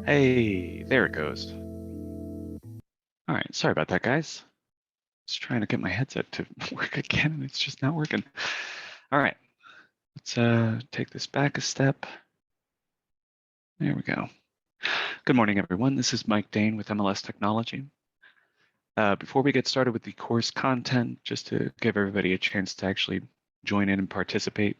Hey, there it goes. All right, sorry about that, guys. Just trying to get my headset to work again, and it's just not working. All right, let's take this back a step. There we go. Good morning, everyone. This is Mike Dane with MLS Technology. Before we get started with the course content, just to give everybody a chance to actually join in and participate,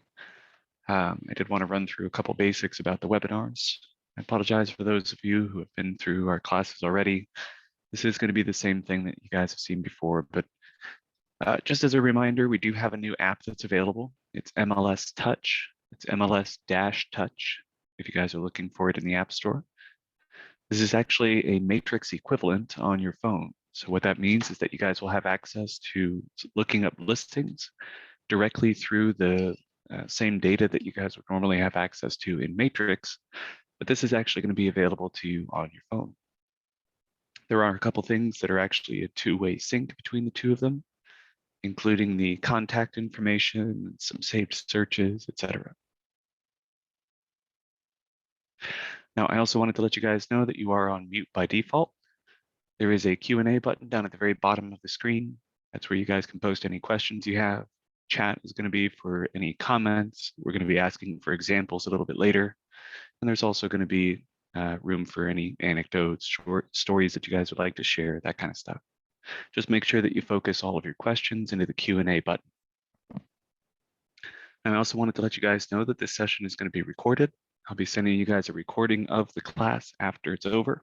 I did want to run through a couple basics about the webinars. I apologize for those of you who have been through our classes already. This is going to be the same thing that you guys have seen before, but just as a reminder, we do have a new app that's available. It's MLS Touch. It's MLS-Touch, if you guys are looking for it in the App Store. This is actually a matrix equivalent on your phone. So what that means is that you guys will have access to looking up listings directly through the same data that you guys would normally have access to in Matrix, but this is actually going to be available to you on your phone. There are a couple things that are actually a two-way sync between the two of them. including the contact information, some saved searches, etc. Now, I also wanted to let you guys know that you are on mute by default. There is a Q&A button down at the very bottom of the screen. That's where you guys can post any questions you have. Chat is going to be for any comments. We're going to be asking for examples a little bit later. And there's also going to be room for any anecdotes, short stories that you guys would like to share, that kind of stuff. Just make sure that you focus all of your questions into the Q&A button. And I also wanted to let you guys know that this session is going to be recorded. I'll be sending you guys a recording of the class after it's over.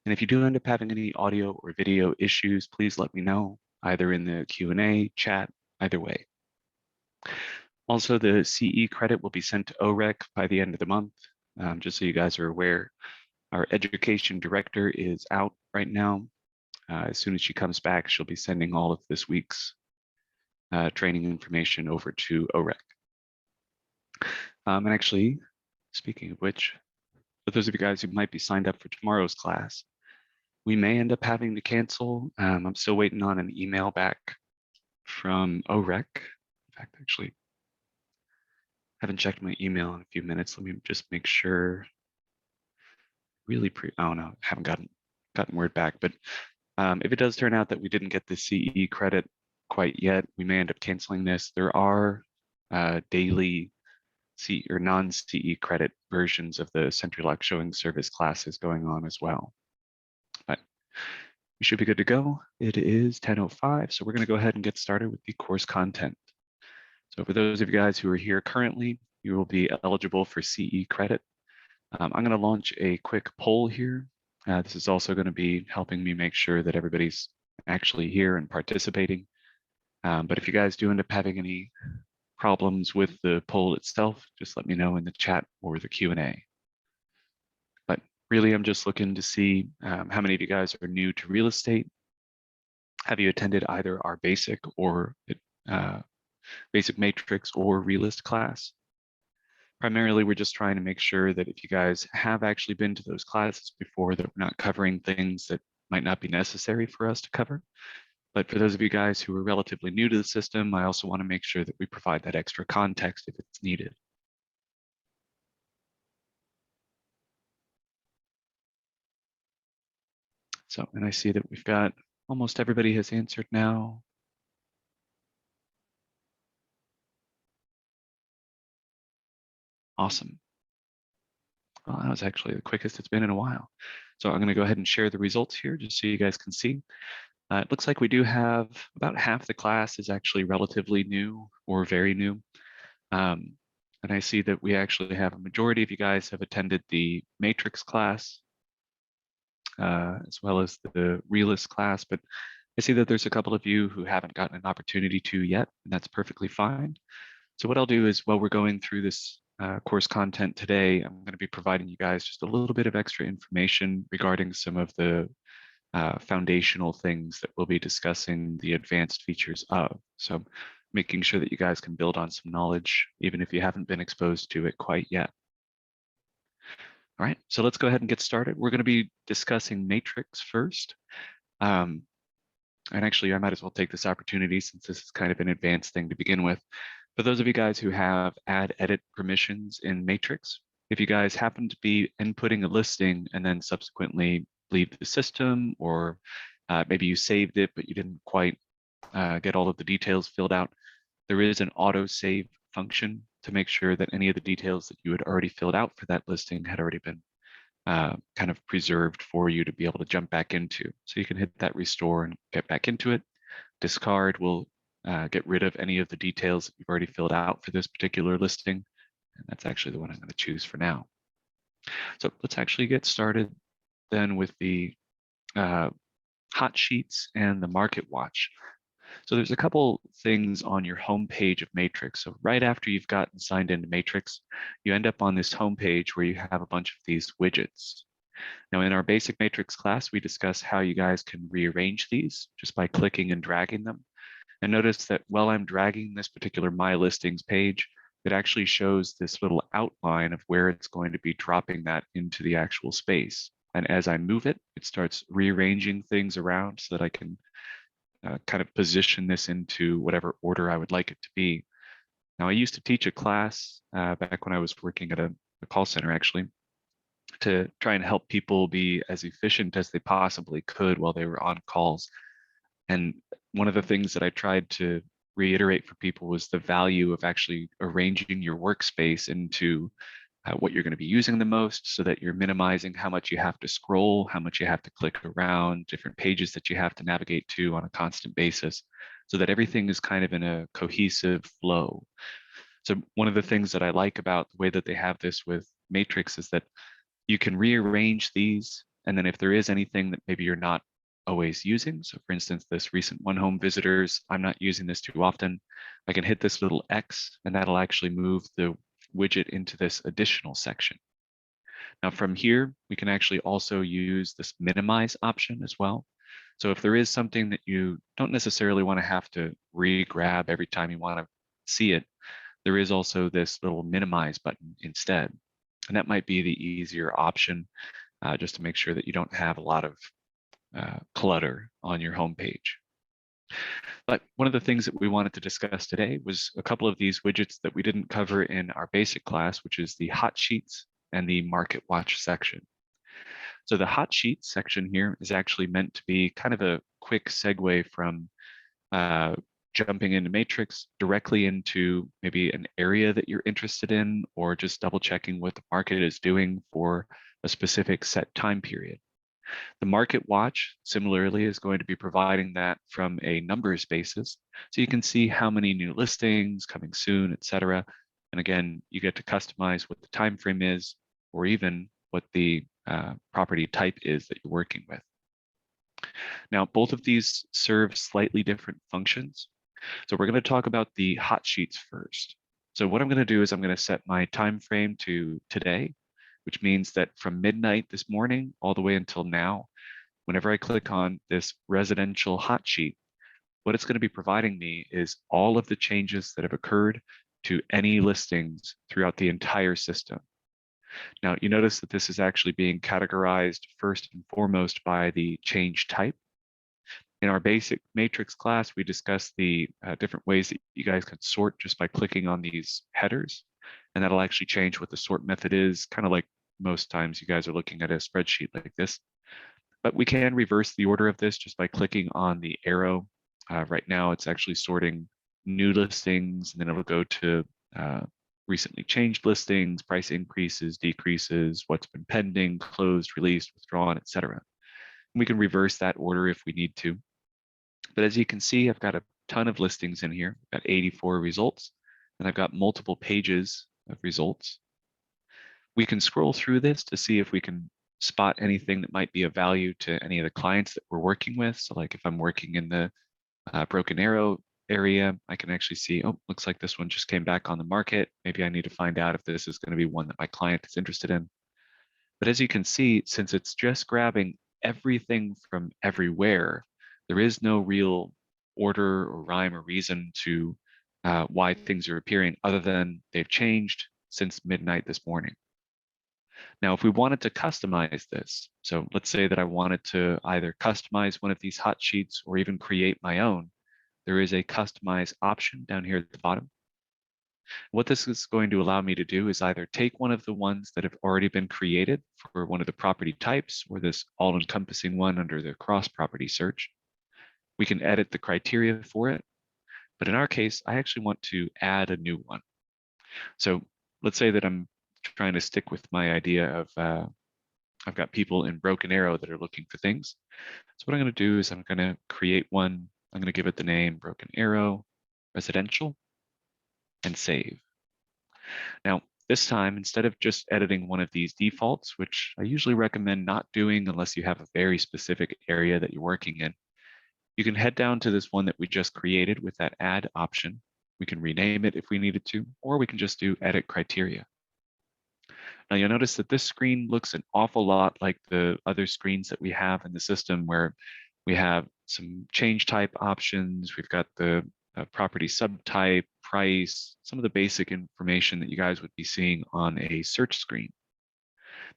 And if you do end up having any audio or video issues, please let me know, either in the Q&A, chat, either way. Also, the CE credit will be sent to OREC by the end of the month, just so you guys are aware. Our education director is out right now. As soon as she comes back, she'll be sending all of this week's training information over to OREC. And actually, speaking of which, for those of you guys who might be signed up for tomorrow's class, we may end up having to cancel. I'm still waiting on an email back from OREC. In fact, actually, I haven't checked my email in a few minutes. Let me just make sure. Oh no, haven't gotten word back. But if it does turn out that we didn't get the CE credit quite yet, we may end up canceling this. There are daily CE or non-CE credit versions of the CenturyLock showing service classes going on as well. But we should be good to go. It is 10:05, so we're going to go ahead and get started with the course content. So for those of you guys who are here currently, you will be eligible for CE credit. I'm going to launch a quick poll here. This is also going to be helping me make sure that everybody's actually here and participating. But if you guys do end up having any problems with the poll itself, just let me know in the chat or the Q&A. But really, I'm just looking to see how many of you guys are new to real estate. Have you attended either our basic or basic matrix or realist class? Primarily, we're just trying to make sure that if you guys have actually been to those classes before, that we're not covering things that might not be necessary for us to cover. But for those of you guys who are relatively new to the system, I also want to make sure that we provide that extra context if it's needed. So, and I see that we've got almost everybody has answered now. Awesome. Well, that was actually the quickest it's been in a while. So I'm going to go ahead and share the results here just so you guys can see. It looks like we do have about half the class is actually relatively new or very new. And I see that we actually have a majority of you guys have attended the matrix class as well as the realist class, but I see that there's a couple of you who haven't gotten an opportunity to yet, and that's perfectly fine. So what I'll do is while we're going through this course content today, I'm going to be providing you guys just a little bit of extra information regarding some of the foundational things that we'll be discussing the advanced features of. So making sure that you guys can build on some knowledge, even if you haven't been exposed to it quite yet. All right, so let's go ahead and get started. We're going to be discussing matrix first. And actually, I might as well take this opportunity since this is kind of an advanced thing to begin with. For those of you guys who have add edit permissions in matrix, if you guys happen to be inputting a listing and then subsequently leave the system, or maybe you saved it, but you didn't quite get all of the details filled out, there is an auto save function to make sure that any of the details that you had already filled out for that listing had already been kind of preserved for you to be able to jump back into. So you can hit that restore and get back into it. Discard will get rid of any of the details that you've already filled out for this particular listing. And that's actually the one I'm going to choose for now. So let's actually get started then with the hot sheets and the market watch. So there's a couple things on your home page of Matrix. So right after you've gotten signed into Matrix, you end up on this home page where you have a bunch of these widgets. Now in our basic Matrix class, we discuss how you guys can rearrange these just by clicking and dragging them. And notice that while I'm dragging this particular My Listings page, it actually shows this little outline of where it's going to be dropping that into the actual space. And as I move it, it starts rearranging things around so that I can kind of position this into whatever order I would like it to be. Now, I used to teach a class back when I was working at a call center, actually, to try and help people be as efficient as they possibly could while they were on calls. And one of the things that I tried to reiterate for people was the value of actually arranging your workspace into what you're going to be using the most, so that you're minimizing how much you have to scroll, how much you have to click around, different pages that you have to navigate to on a constant basis, so that everything is kind of in a cohesive flow. So one of the things that I like about the way that they have this with Matrix is that you can rearrange these, and then if there is anything that maybe you're not always using, so for instance, this recent one home visitors, I'm not using this too often, I can hit this little X and that'll actually move the widget into this additional section. Now from here, we can actually also use this minimize option as well. So if there is something that you don't necessarily want to have to re-grab every time you want to see it, there is also this little minimize button instead. And that might be the easier option, just to make sure that you don't have a lot of clutter on your homepage. But one of the things that we wanted to discuss today was a couple of these widgets that we didn't cover in our basic class, which is the hot sheets and the market watch section. So the hot sheets section here is actually meant to be kind of a quick segue from jumping into Matrix directly into maybe an area that you're interested in, or just double checking what the market is doing for a specific set time period. The market watch similarly is going to be providing that from a numbers basis. So you can see how many new listings coming soon, etc. And again, you get to customize what the time frame is, or even what the property type is that you're working with. Now, both of these serve slightly different functions. So we're going to talk about the hot sheets first. So what I'm going to do is I'm going to set my time frame to today, which means that from midnight this morning all the way until now, whenever I click on this residential hot sheet, what it's going to be providing me is all of the changes that have occurred to any listings throughout the entire system. Now, you notice that this is actually being categorized first and foremost by the change type. In our basic matrix class, we discussed the different ways that you guys can sort just by clicking on these headers, and that'll actually change what the sort method is, kind of like most times you guys are looking at a spreadsheet like this. But we can reverse the order of this just by clicking on the arrow. Right now, it's actually sorting new listings, and then it'll go to recently changed listings, price increases, decreases, what's been pending, closed, released, withdrawn, etc. We can reverse that order if we need to. But as you can see, I've got a ton of listings in here. I've got 84 results, and I've got multiple pages of results. We can scroll through this to see if we can spot anything that might be of value to any of the clients that we're working with. So like if I'm working in the Broken Arrow area, I can actually see, oh, looks like this one just came back on the market. Maybe I need to find out if this is going to be one that my client is interested in. But as you can see, since it's just grabbing everything from everywhere, there is no real order or rhyme or reason to why things are appearing other than they've changed since midnight this morning. Now, if we wanted to customize this, so let's say that I wanted to either customize one of these hot sheets or even create my own, there is a customize option down here at the bottom. What this is going to allow me to do is either take one of the ones that have already been created for one of the property types, or this all-encompassing one under the cross-property search. We can edit the criteria for it. But in our case, I actually want to add a new one. So let's say that I'm trying to stick with my idea of I've got people in Broken Arrow that are looking for things. So what I'm going to do is I'm going to create one. I'm going to give it the name Broken Arrow Residential and save. Now, this time, instead of just editing one of these defaults, which I usually recommend not doing unless you have a very specific area that you're working in, you can head down to this one that we just created with that add option. We can rename it if we needed to, or we can just do edit criteria. Now you'll notice that this screen looks an awful lot like the other screens that we have in the system, where we have some change type options. We've got the property subtype, price, some of the basic information that you guys would be seeing on a search screen.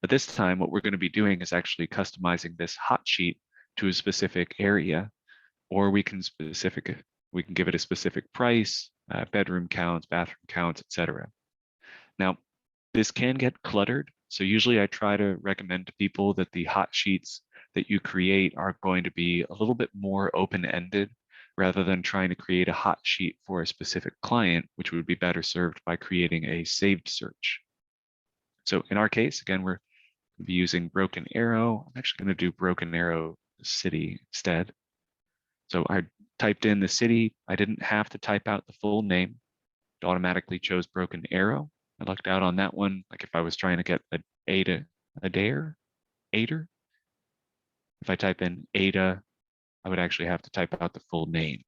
But this time, what we're going to be doing is actually customizing this hot sheet to a specific area. or we can give it a specific price, bedroom counts, bathroom counts, etc. Now, this can get cluttered. So usually I try to recommend to people that the hot sheets that you create are going to be a little bit more open-ended rather than trying to create a hot sheet for a specific client, which would be better served by creating a saved search. So in our case, again, we're going to be using Broken Arrow. I'm actually going to do Broken Arrow City instead. So I typed in the city. I didn't have to type out the full name. It automatically chose Broken Arrow. I lucked out on that one. Like if I was trying to get Ada, Ader. If I type in Ada, I would actually have to type out the full name.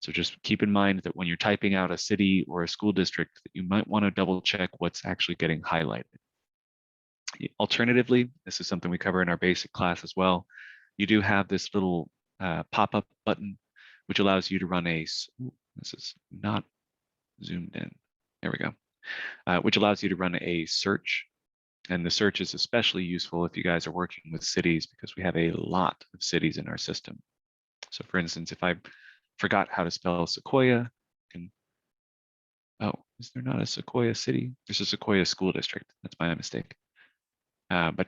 So just keep in mind that when you're typing out a city or a school district, that you might want to double check what's actually getting highlighted. Alternatively, this is something we cover in our basic class as well. You do have this little pop-up button, which allows you to run this is not zoomed in. There we go. Which allows you to run a search. And the search is especially useful if you guys are working with cities because we have a lot of cities in our system. So for instance, if I forgot how to spell Sequoia, oh, is there not a Sequoia city? There's a Sequoia school district. That's my mistake. But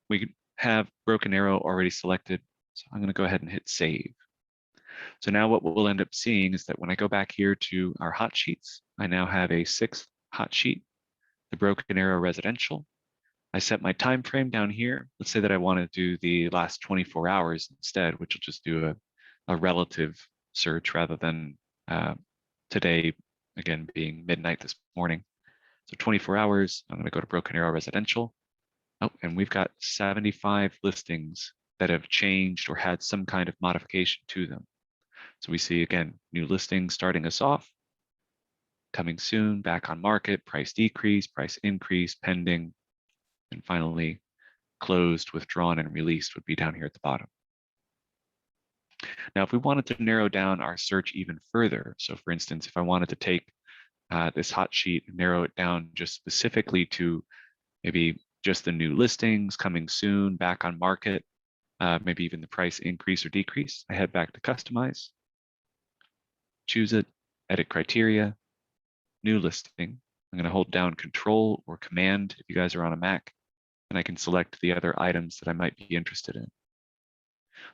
we have Broken Arrow already selected. So I'm going to go ahead and hit save. So now what we'll end up seeing is that when I go back here to our hot sheets, I now have a 6th hot sheet, the Broken Arrow residential. I set my time frame down here. Let's say that I want to do the last 24 hours instead, which will just do a relative search rather than today, again, being midnight this morning. So 24 hours, I'm going to go to Broken Arrow residential. Oh, and we've got 75 listings that have changed or had some kind of modification to them. So we see, again, new listings starting us off, coming soon, back on market, price decrease, price increase, pending, and finally closed, withdrawn, and released would be down here at the bottom. Now, if we wanted to narrow down our search even further, so for instance, if I wanted to take this hot sheet and narrow it down just specifically to maybe just the new listings coming soon, back on market, maybe even the price increase or decrease, I head back to customize, choose it, edit criteria, new listing. I'm going to hold down Control or Command if you guys are on a Mac, and I can select the other items that I might be interested in.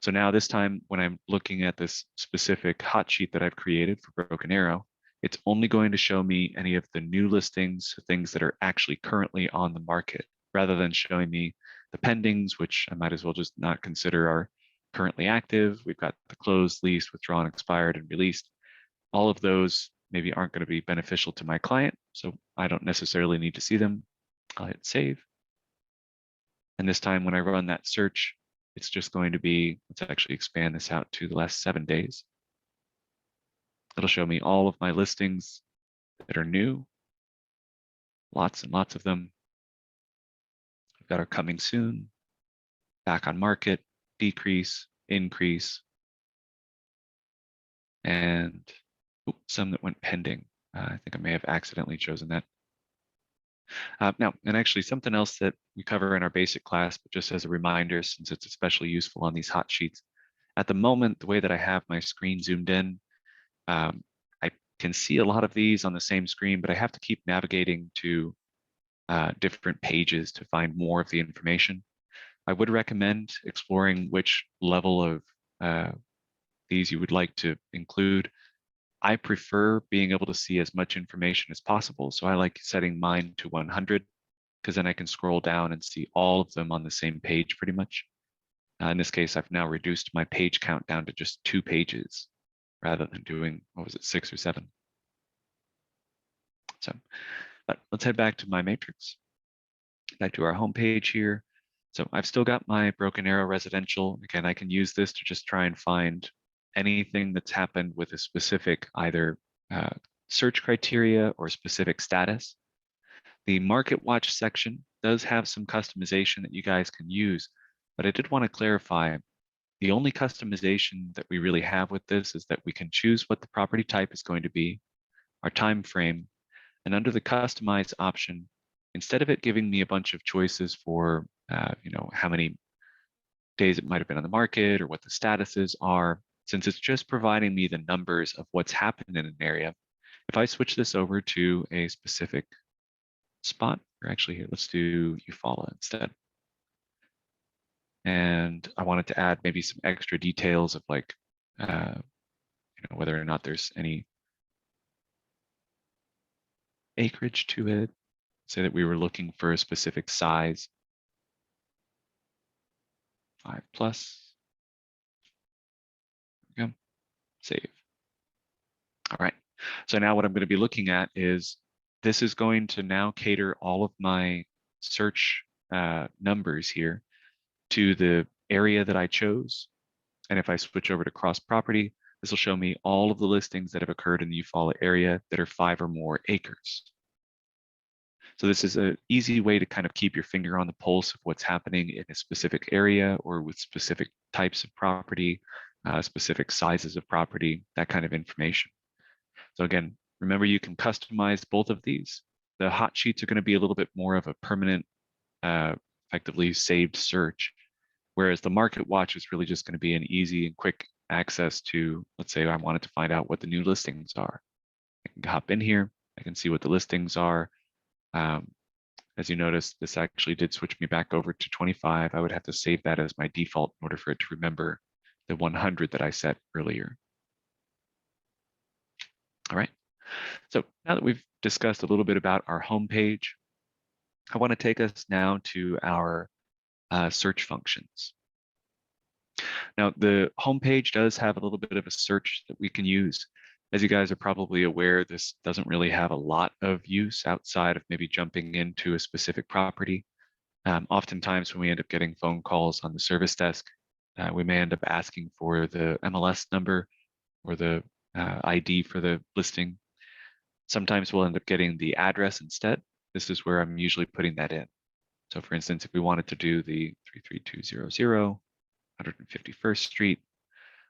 So now this time when I'm looking at this specific hot sheet that I've created for Broken Arrow, it's only going to show me any of the new listings, things that are actually currently on the market, rather than showing me the pendings, which I might as well just not consider are currently active. We've got the closed, leased, withdrawn, expired, and released. All of those maybe aren't going to be beneficial to my client, so I don't necessarily need to see them. I'll hit save. And this time when I run that search, it's just going to be, let's actually expand this out to the last 7 days. It'll show me all of my listings that are new, lots and lots of them. We've got our coming soon, back on market, decrease, increase, and some that went pending. I think I may have accidentally chosen that. Now, and actually something else that we cover in our basic class, but just as a reminder, since it's especially useful on these hot sheets, at the moment, the way that I have my screen zoomed in, I can see a lot of these on the same screen, but I have to keep navigating to different pages to find more of the information. I would recommend exploring which level of these you would like to include. I prefer being able to see as much information as possible. So I like setting mine to 100 because then I can scroll down and see all of them on the same page pretty much. In this case, I've now reduced my page count down to just 2 pages rather than doing, what was it, 6 or 7. So but let's head back to my matrix, back to our home page here. So I've still got my Broken Arrow residential. Again, I can use this to just try and find anything that's happened with a specific either search criteria or specific status. The Market Watch section does have some customization that you guys can use, but I did want to clarify the only customization that we really have with this is that we can choose what the property type is going to be, our time frame, and under the Customize option, instead of it giving me a bunch of choices for how many days it might have been on the market or what the statuses are, since it's just providing me the numbers of what's happened in an area, if I switch this over to a specific spot, or actually here, let's do Eufaula instead. And I wanted to add maybe some extra details of like, whether or not there's any acreage to it. Say that we were looking for a specific size, 5+. There we go. Save. All right. So now what I'm going to be looking at is this is going to now cater all of my search numbers here to the area that I chose. And if I switch over to cross property, this will show me all of the listings that have occurred in the Eufaula area that are 5 or more acres. So this is an easy way to kind of keep your finger on the pulse of what's happening in a specific area or with specific types of property, specific sizes of property, that kind of information. So again, remember you can customize both of these. The hot sheets are going to be a little bit more of a permanent, effectively saved search, whereas the market watch is really just going to be an easy and quick access to, let's say I wanted to find out what the new listings are. I can hop in here, I can see what the listings are. As you notice, this actually did switch me back over to 25. I would have to save that as my default in order for it to remember the 100 that I set earlier. All right, so now that we've discussed a little bit about our home page, I want to take us now to our search functions. Now, the home page does have a little bit of a search that we can use. As you guys are probably aware, this doesn't really have a lot of use outside of maybe jumping into a specific property. Oftentimes when we end up getting phone calls on the service desk, we may end up asking for the MLS number or the ID for the listing. Sometimes we'll end up getting the address instead. This is where I'm usually putting that in. So for instance, if we wanted to do the 33200 151st Street,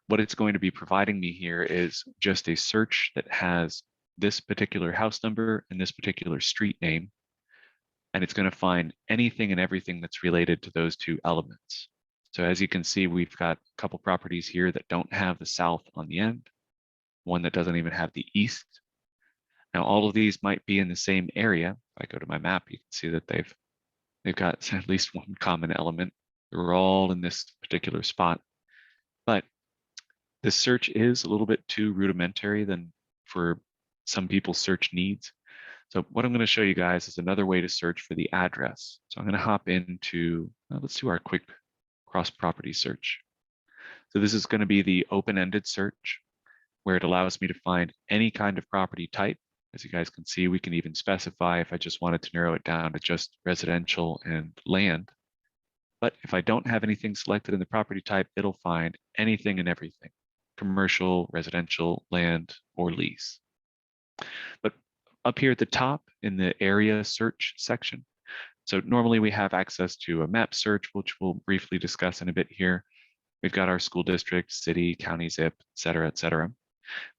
what it's going to be providing me here is just a search that has this particular house number and this particular street name. And it's going to find anything and everything that's related to those two elements. So as you can see, we've got a couple properties here that don't have the south on the end, one that doesn't even have the east. Now, all of these might be in the same area. If I go to my map, you can see that they've got at least one common element. They're all in this particular spot. But this search is a little bit too rudimentary than for some people's search needs. So what I'm going to show you guys is another way to search for the address. So I'm going to hop into, let's do our quick cross-property search. So this is going to be the open-ended search, where it allows me to find any kind of property type. As you guys can see, we can even specify if I just wanted to narrow it down to just residential and land. But if I don't have anything selected in the property type, it'll find anything and everything: commercial, residential, land, or lease. But up here at the top in the area search section, so normally we have access to a map search, which we'll briefly discuss in a bit here. We've got our school district, city, county, zip, et cetera, et cetera.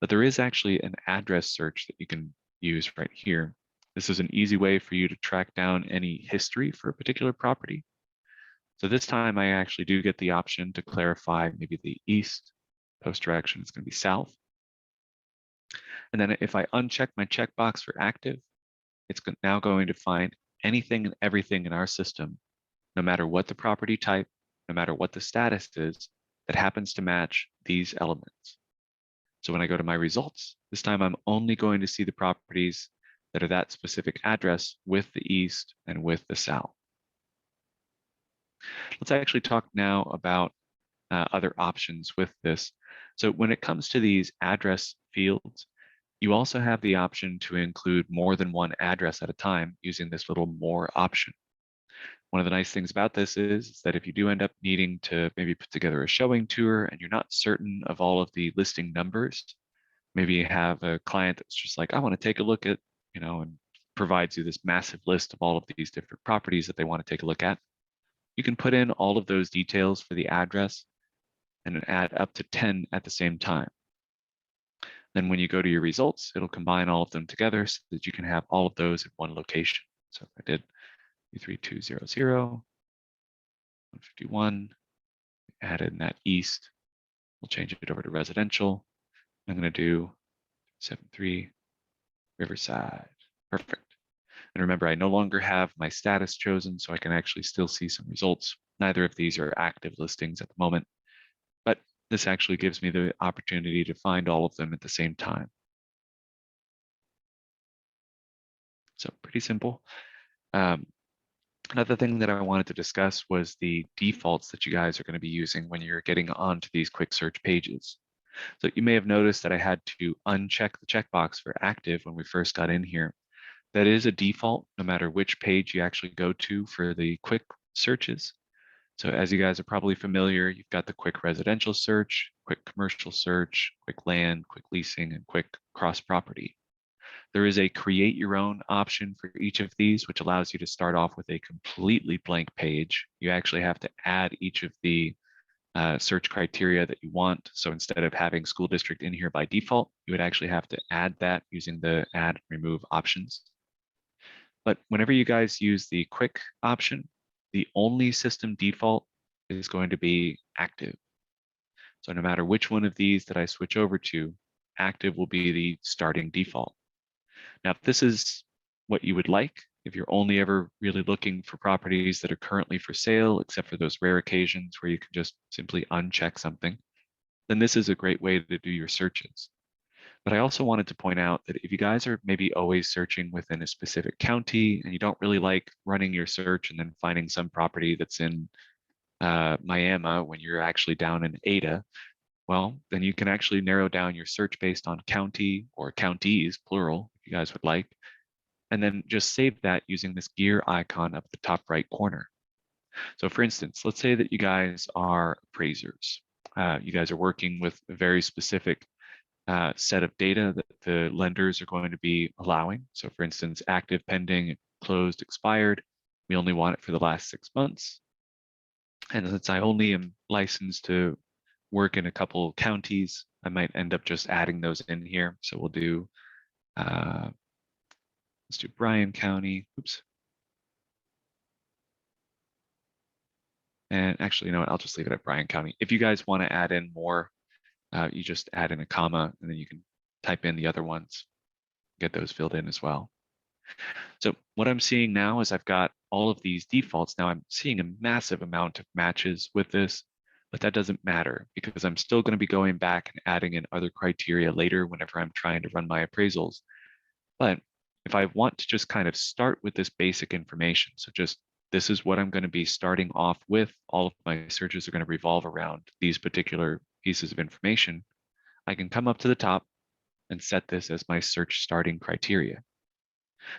But there is actually an address search that you can use right here. This is an easy way for you to track down any history for a particular property. So this time I actually do get the option to clarify maybe the east, post direction is going to be south. And then if I uncheck my checkbox for active, it's now going to find anything and everything in our system, no matter what the property type, no matter what the status is, that happens to match these elements. So when I go to my results, this time I'm only going to see the properties that are that specific address with the east and with the south. Let's actually talk now about other options with this. So when it comes to these address fields, you also have the option to include more than one address at a time using this little more option. One of the nice things about this is that if you do end up needing to maybe put together a showing tour and you're not certain of all of the listing numbers, maybe you have a client that's just like, I want to take a look at, and provides you this massive list of all of these different properties that they want to take a look at. You can put in all of those details for the address and add up to 10 at the same time. Then when you go to your results, it'll combine all of them together so that you can have all of those in one location. So if I did 33200, 151, add in that east, We'll change it over to residential. I'm going to do 73 Riverside. Perfect. And remember, I no longer have my status chosen, so I can actually still see some results. Neither of these are active listings at the moment, but this actually gives me the opportunity to find all of them at the same time. So pretty simple. Another thing that I wanted to discuss was the defaults that you guys are going to be using when you're getting onto these quick search pages. So you may have noticed that I had to uncheck the checkbox for active when we first got in here. That is a default no matter which page you actually go to for the quick searches. So as you guys are probably familiar, you've got the quick residential search, quick commercial search, quick land, quick leasing, and quick cross property. There is a create your own option for each of these, which allows you to start off with a completely blank page. You actually have to add each of the search criteria that you want. So instead of having school district in here by default, you would actually have to add that using the add remove options. But whenever you guys use the quick option, the only system default is going to be active. So no matter which one of these that I switch over to, active will be the starting default. Now, if this is what you would like, if you're only ever really looking for properties that are currently for sale, except for those rare occasions where you can just simply uncheck something, then this is a great way to do your searches. But I also wanted to point out that if you guys are maybe always searching within a specific county and you don't really like running your search and then finding some property that's in Miami when you're actually down in Ada, well, then you can actually narrow down your search based on county or counties, plural, if you guys would like, and then just save that using this gear icon up the top right corner. So for instance, let's say that you guys are appraisers. You guys are working with a very specific set of data that the lenders are going to be allowing. So for instance, active, pending, closed, expired, we only want it for the last 6 months. And since I only am licensed to work in a couple counties, I might end up just adding those in here. So we'll do, let's do Bryan County, oops. And actually, you know what, I'll just leave it at Bryan County. If you guys want to add in more, you just add in a comma and then you can type in the other ones, get those filled in as well. So what I'm seeing now is I've got all of these defaults. Now I'm seeing a massive amount of matches with this, but that doesn't matter because I'm still going to be going back and adding in other criteria later whenever I'm trying to run my appraisals. But if I want to just kind of start with this basic information, so just this is what I'm going to be starting off with, all of my searches are going to revolve around these particular pieces of information, I can come up to the top and set this as my search starting criteria.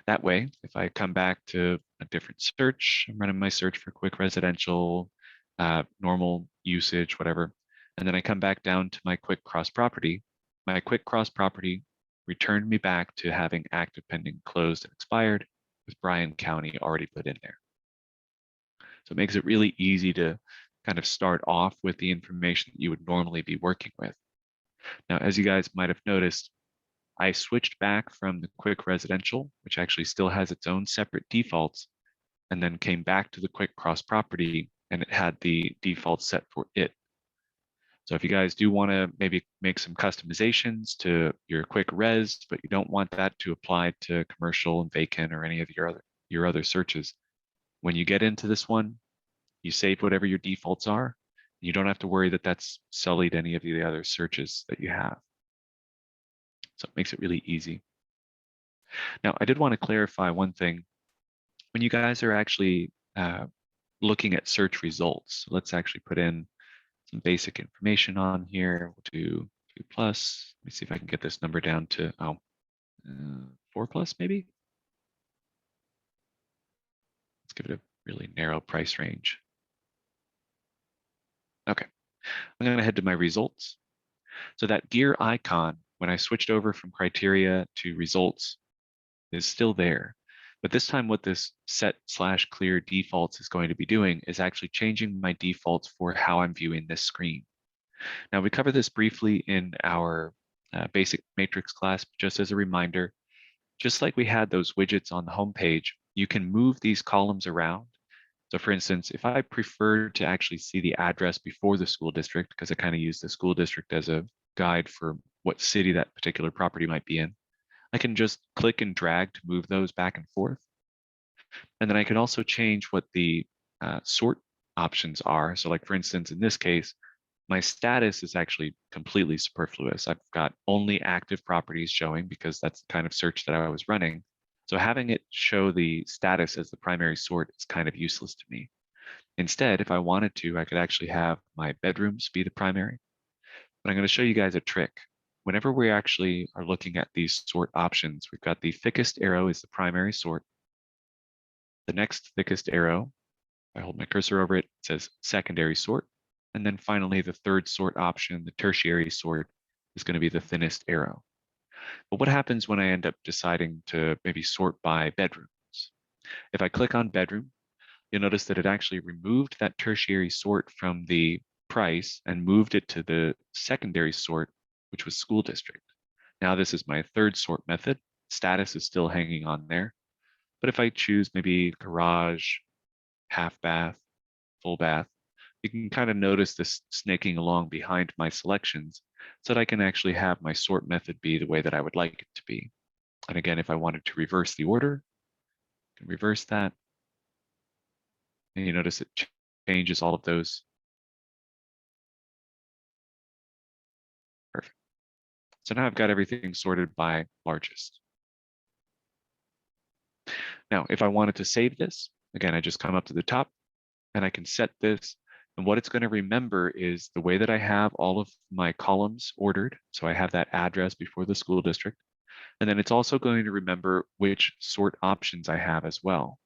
That way, if I come back to a different search, I'm running my search for quick residential, normal usage, whatever, and then I come back down to my quick cross property, my quick cross property returned me back to having active, pending, closed, and expired with Bryan County already put in there. So it makes it really easy to kind of start off with the information that you would normally be working with. Now, as you guys might have noticed, I switched back from the quick residential, which actually still has its own separate defaults, and then came back to the quick cross property and it had the default set for it. So if you guys do want to maybe make some customizations to your quick res, but you don't want that to apply to commercial and vacant or any of your other searches, when you get into this one, you save whatever your defaults are. You don't have to worry that that's sullied any of the other searches that you have. So it makes it really easy. Now, I did want to clarify one thing. When you guys are actually looking at search results, so let's actually put in some basic information on here. We'll do 2 plus. Let me see if I can get this number down to 4 plus maybe. Let's give it a really narrow price range. Okay, I'm going to head to my results. So that gear icon, when I switched over from criteria to results, is still there. But this time what this set/clear defaults is going to be doing is actually changing my defaults for how I'm viewing this screen. Now we covered this briefly in our basic matrix class, just as a reminder, just like we had those widgets on the home page, you can move these columns around. So for instance, if I prefer to actually see the address before the school district, because I kind of use the school district as a guide for what city that particular property might be in, I can just click and drag to move those back and forth. And then I can also change what the sort options are. So like for instance, in this case, my status is actually completely superfluous. I've got only active properties showing because that's the kind of search that I was running. So having it show the status as the primary sort is kind of useless to me. Instead, if I wanted to, I could actually have my bedrooms be the primary. But I'm going to show you guys a trick. Whenever we actually are looking at these sort options, we've got the thickest arrow is the primary sort. The next thickest arrow, I hold my cursor over it, it says secondary sort. And then finally, the third sort option, the tertiary sort, is going to be the thinnest arrow. But what happens when I end up deciding to maybe sort by bedrooms? If I click on bedroom, you'll notice that it actually removed that tertiary sort from the price and moved it to the secondary sort, which was school district. Now this is my third sort method. Status is still hanging on there. But if I choose maybe garage, half bath, full bath, you can kind of notice this snaking along behind my selections so that I can actually have my sort method be the way that I would like it to be. And again, if I wanted to reverse the order, I can reverse that. And you notice it changes all of those. Perfect. So now I've got everything sorted by largest. Now, if I wanted to save this, again, I just come up to the top and I can set this. And what it's going to remember is the way that I have all of my columns ordered. So I have that address before the school district. And then it's also going to remember which sort options I have as well.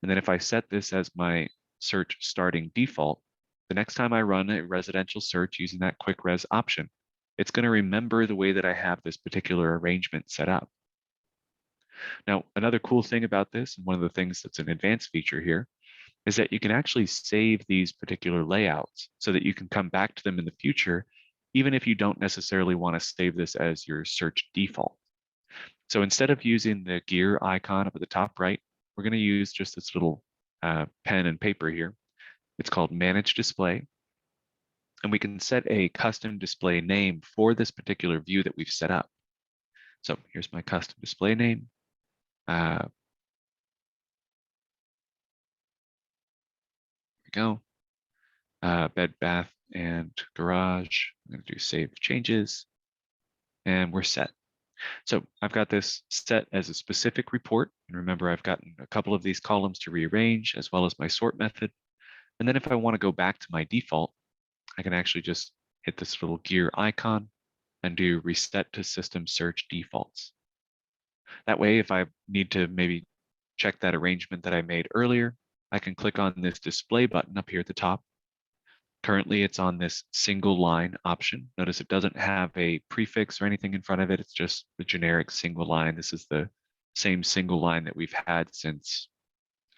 And then if I set this as my search starting default, the next time I run a residential search using that quick res option, it's going to remember the way that I have this particular arrangement set up. Now, another cool thing about this, and one of the things that's an advanced feature here, is that you can actually save these particular layouts so that you can come back to them in the future, even if you don't necessarily want to save this as your search default. So instead of using the gear icon up at the top right, we're going to use just this little pen and paper here. It's called Manage Display. And we can set a custom display name for this particular view that we've set up. So here's my custom display name. There we go. Bed, bath, and garage. I'm going to do save changes. And we're set. So I've got this set as a specific report. And remember, I've gotten a couple of these columns to rearrange as well as my sort method. And then if I want to go back to my default, I can actually just hit this little gear icon and do reset to system search defaults. That way, if I need to maybe check that arrangement that I made earlier, I can click on this display button up here at the top. Currently, it's on this single line option. Notice it doesn't have a prefix or anything in front of it. It's just the generic single line. This is the same single line that we've had since,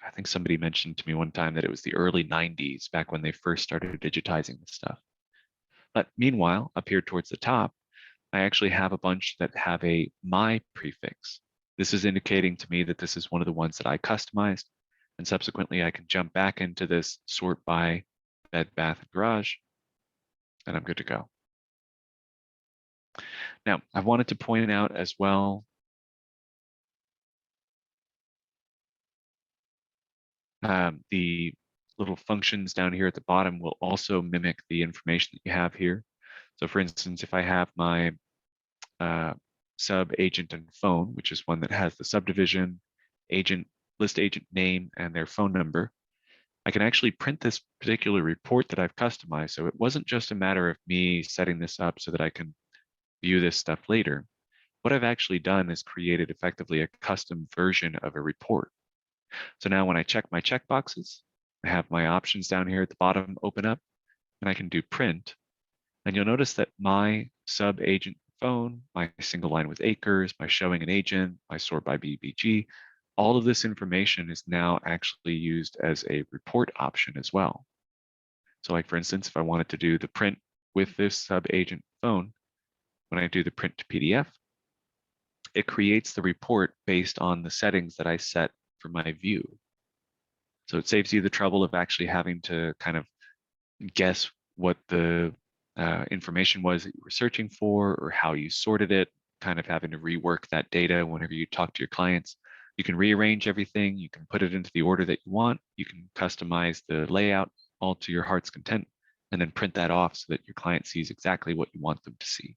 I think somebody mentioned to me one time that it was the early 90s, back when they first started digitizing this stuff. But meanwhile, up here towards the top, I actually have a bunch that have a my prefix. This is indicating to me that this is one of the ones that I customized. And subsequently, I can jump back into this sort by bed, bath, and garage, and I'm good to go. Now, I wanted to point out as well, the little functions down here at the bottom will also mimic the information that you have here. So for instance, if I have my sub, agent, and phone, which is one that has the subdivision, agent, list agent name, and their phone number, I can actually print this particular report that I've customized. So it wasn't just a matter of me setting this up so that I can view this stuff later. What I've actually done is created effectively a custom version of a report. So now when I check my checkboxes, I have my options down here at the bottom open up, and I can do print. And you'll notice that my sub agent phone, my single line with acres, my showing an agent, my sort by BBG, all of this information is now actually used as a report option as well. So like for instance, if I wanted to do the print with this sub agent phone, when I do the print to PDF, it creates the report based on the settings that I set for my view. So it saves you the trouble of actually having to kind of guess what the information was that you were searching for or how you sorted it, kind of having to rework that data whenever you talk to your clients. You can rearrange everything. You can put it into the order that you want. You can customize the layout all to your heart's content, and then print that off so that your client sees exactly what you want them to see.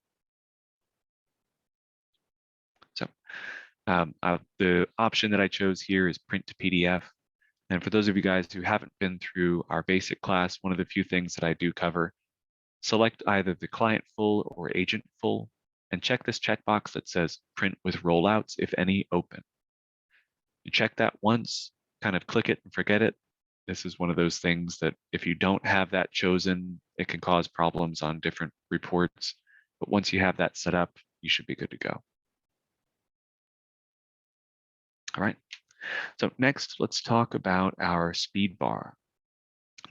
So the option that I chose here is print to PDF. And for those of you guys who haven't been through our basic class, one of the few things that I do cover, select either the client full or agent full, and check this checkbox that says print with rollouts, if any, open. You check that once, kind of click it and forget it. This is one of those things that if you don't have that chosen, it can cause problems on different reports. But once you have that set up, you should be good to go. All right. So next, let's talk about our speed bar.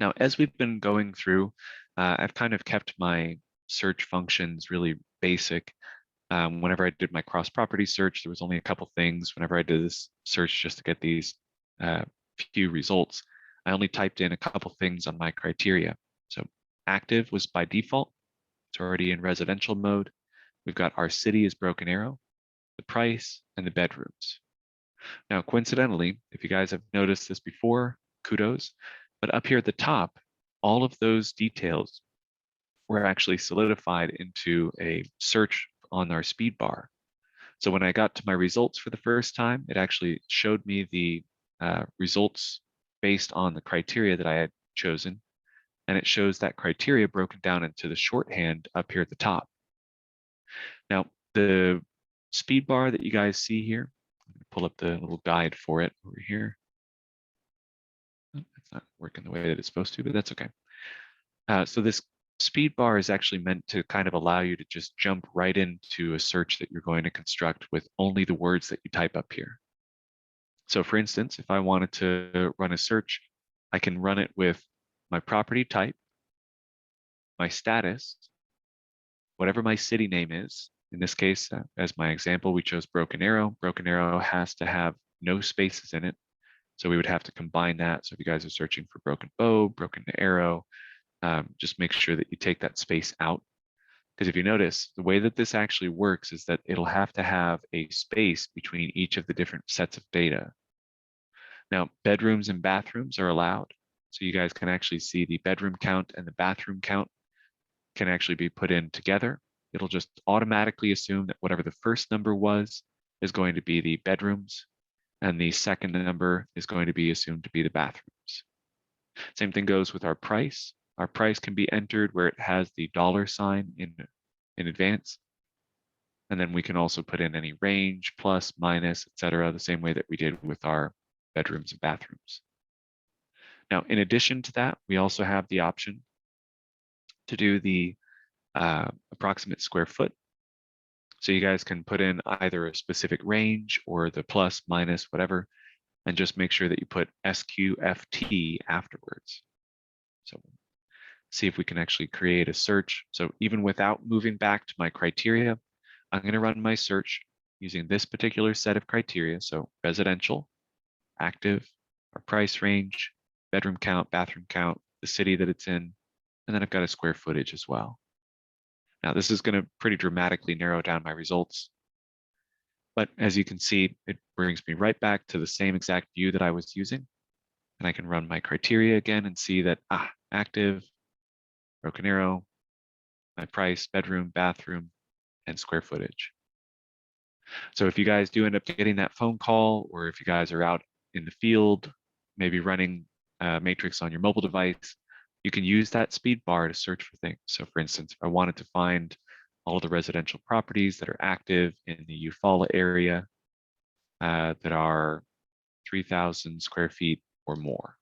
Now, as we've been going through, I've kind of kept my search functions really basic. Whenever I did my cross-property search, there was only a couple things. Whenever I did this search just to get these few results, I only typed in a couple things on my criteria. So active was by default. It's already in residential mode. We've got our city is Broken Arrow, the price, and the bedrooms. Now, coincidentally, if you guys have noticed this before, kudos, but up here at the top, all of those details were actually solidified into a search on our speed bar. So when I got to my results for the first time, it actually showed me the results based on the criteria that I had chosen. And it shows that criteria broken down into the shorthand up here at the top. Now, the speed bar that you guys see here, pull up the little guide for it over here. It's not working the way that it's supposed to, but that's okay. So this speed bar is actually meant to kind of allow you to just jump right into a search that you're going to construct with only the words that you type up here. So for instance, if I wanted to run a search, I can run it with my property type, my status, whatever my city name is. In this case, as my example, we chose Broken Arrow. Broken Arrow has to have no spaces in it. So we would have to combine that. So if you guys are searching for Broken Bow, Broken Arrow, just make sure that you take that space out. Because if you notice, the way that this actually works is that it'll have to have a space between each of the different sets of data. Now, bedrooms and bathrooms are allowed. So you guys can actually see the bedroom count and the bathroom count can actually be put in together. It'll just automatically assume that whatever the first number was is going to be the bedrooms, and the second number is going to be assumed to be the bathrooms. Same thing goes with our price. Our price can be entered where it has the $sign in advance. And then we can also put in any range, plus, minus, etc., the same way that we did with our bedrooms and bathrooms. Now, in addition to that, we also have the option to do the approximate square foot. So you guys can put in either a specific range or the plus, minus, whatever, and just make sure that you put SQFT afterwards. So see if we can actually create a search. So even without moving back to my criteria, I'm going to run my search using this particular set of criteria. So residential, active, our price range, bedroom count, bathroom count, the city that it's in, and then I've got a square footage as well. Now this is going to pretty dramatically narrow down my results. But as you can see, it brings me right back to the same exact view that I was using. And I can run my criteria again and see that, active, Broken Arrow, my price, bedroom, bathroom, and square footage. So if you guys do end up getting that phone call, or if you guys are out in the field, maybe running Matrix on your mobile device, you can use that speed bar to search for things. So for instance, if I wanted to find all of the residential properties that are active in the Eufaula area that are 3,000 square feet or more.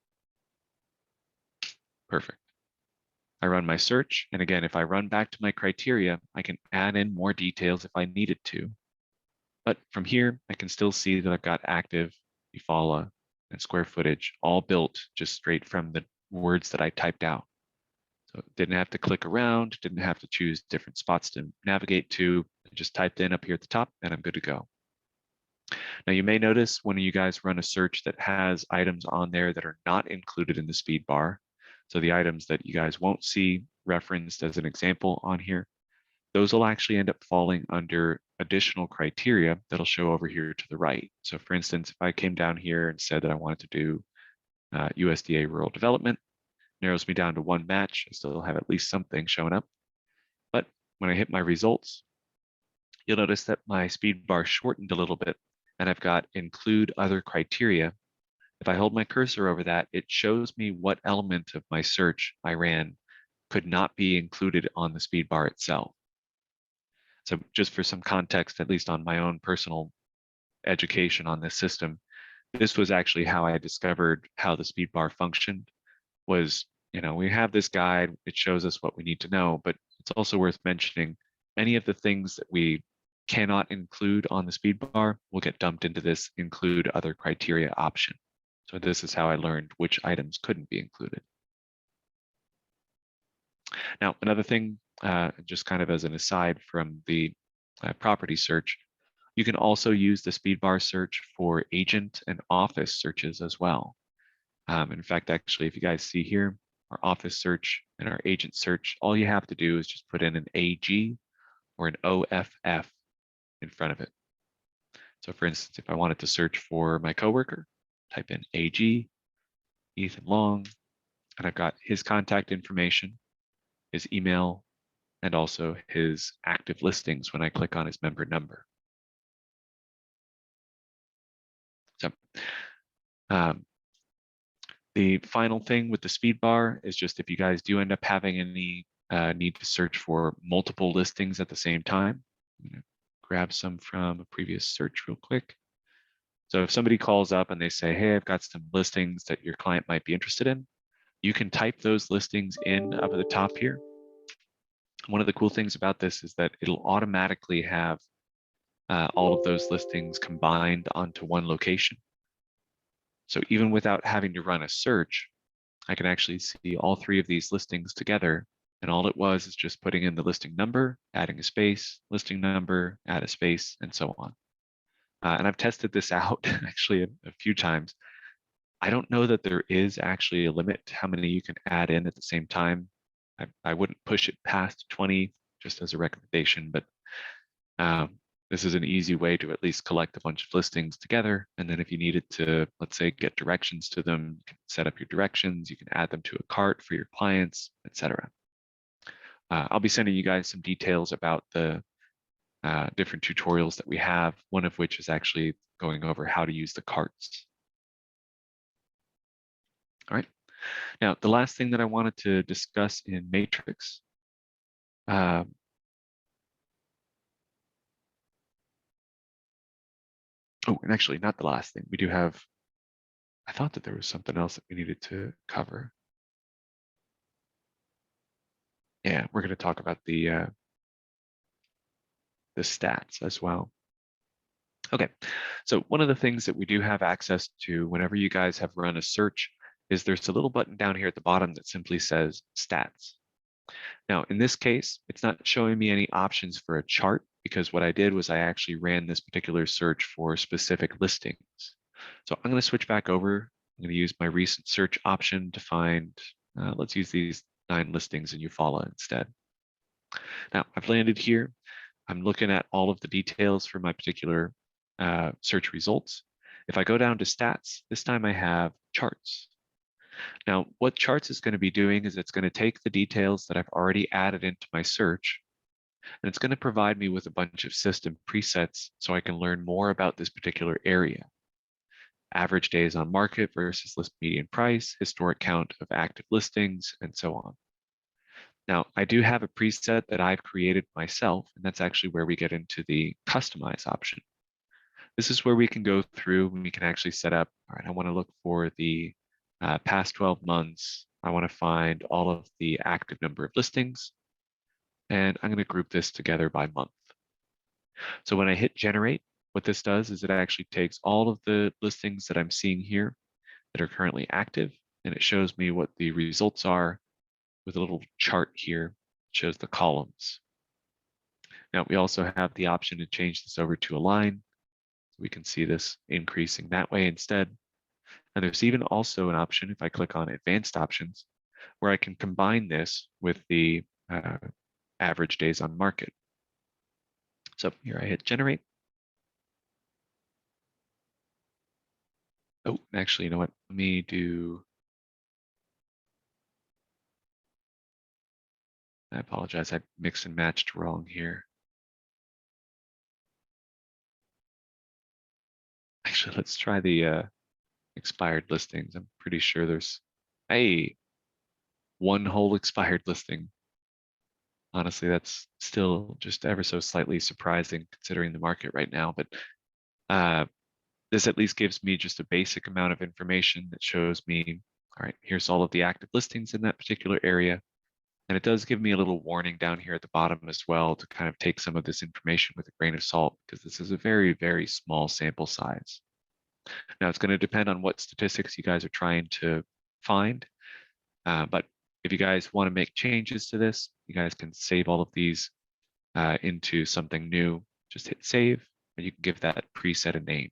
Perfect. I run my search, and again, if I run back to my criteria, I can add in more details if I needed to. But from here, I can still see that I've got active, Eufaula, and square footage all built just straight from the words that I typed out. So didn't have to click around, didn't have to choose different spots to navigate to. I just typed in up here at the top, and I'm good to go. Now you may notice when you guys run a search that has items on there that are not included in the speed bar. So the items that you guys won't see referenced as an example on here, those will actually end up falling under additional criteria that'll show over here to the right. So for instance, if I came down here and said that I wanted to do USDA rural development, narrows me down to one match. I still have at least something showing up. But when I hit my results, you'll notice that my speed bar shortened a little bit and I've got include other criteria. If I hold my cursor over that, it shows me what element of my search I ran could not be included on the speed bar itself. So just for some context, at least on my own personal education on this system, this was actually how I discovered how the speed bar functioned. Was, we have this guide, it shows us what we need to know, but it's also worth mentioning any of the things that we cannot include on the speed bar will get dumped into this include other criteria option. So this is how I learned which items couldn't be included. Now, another thing, just kind of as an aside from the property search, you can also use the speed bar search for agent and office searches as well. In fact, actually, if you guys see here, our office search and our agent search, all you have to do is just put in an AG or an OFF in front of it. So for instance, if I wanted to search for my coworker, type in AG, Ethan Long, and I've got his contact information, his email, and also his active listings when I click on his member number. So the final thing with the speed bar is just if you guys do end up having any need to search for multiple listings at the same time, I'm gonna grab some from a previous search real quick. So if somebody calls up and they say, hey, I've got some listings that your client might be interested in, you can type those listings in up at the top here. One of the cool things about this is that it'll automatically have all of those listings combined onto one location. So even without having to run a search, I can actually see all three of these listings together. And all it was is just putting in the listing number, adding a space, listing number, add a space, and so on. And I've tested this out actually a few times. I don't know that there is actually a limit to how many you can add in at the same time. I wouldn't push it past 20 just as a recommendation, but this is an easy way to at least collect a bunch of listings together. And then if you needed to, let's say, get directions to them, you can set up your directions, you can add them to a cart for your clients, etc. I'll be sending you guys some details about the different tutorials that we have, one of which is actually going over how to use the carts. All right. Now, the last thing that I wanted to discuss in Matrix oh, and actually not the last thing. We do have, I thought that there was something else that we needed to cover. Yeah, we're going to talk about the stats as well. Okay, so one of the things that we do have access to whenever you guys have run a search is there's a little button down here at the bottom that simply says stats. Now, in this case, it's not showing me any options for a chart because what I did was I actually ran this particular search for specific listings. So I'm going to switch back over. I'm going to use my recent search option to find, let's use these 9 listings in Eufaula instead. Now I've landed here. I'm looking at all of the details for my particular search results. If I go down to stats, this time I have charts. Now, what charts is going to be doing is it's going to take the details that I've already added into my search, and it's going to provide me with a bunch of system presets so I can learn more about this particular area. Average days on market versus list median price, historic count of active listings, and so on. Now, I do have a preset that I've created myself, and that's actually where we get into the customize option. This is where we can go through and we can actually set up, all right, I want to look for the past 12 months. I want to find all of the active number of listings, and I'm going to group this together by month. So when I hit generate, what this does is it actually takes all of the listings that I'm seeing here that are currently active, and it shows me what the results are with a little chart here that shows the columns. Now we also have the option to change this over to a line. we can see this increasing that way instead. And there's even also an option, if I click on advanced options, where I can combine this with the average days on market. So here I hit generate. Oh, actually, you know what? Let me do, I apologize, I mixed and matched wrong here. Actually, let's try the expired listings. I'm pretty sure there's one whole expired listing. Honestly, that's still just ever so slightly surprising considering the market right now. But this at least gives me just a basic amount of information that shows me, all right, here's all of the active listings in that particular area. And it does give me a little warning down here at the bottom as well to kind of take some of this information with a grain of salt, because this is a very, very small sample size. Now, it's going to depend on what statistics you guys are trying to find. But if you guys want to make changes to this, you guys can save all of these into something new. Just hit save, and you can give that preset a name.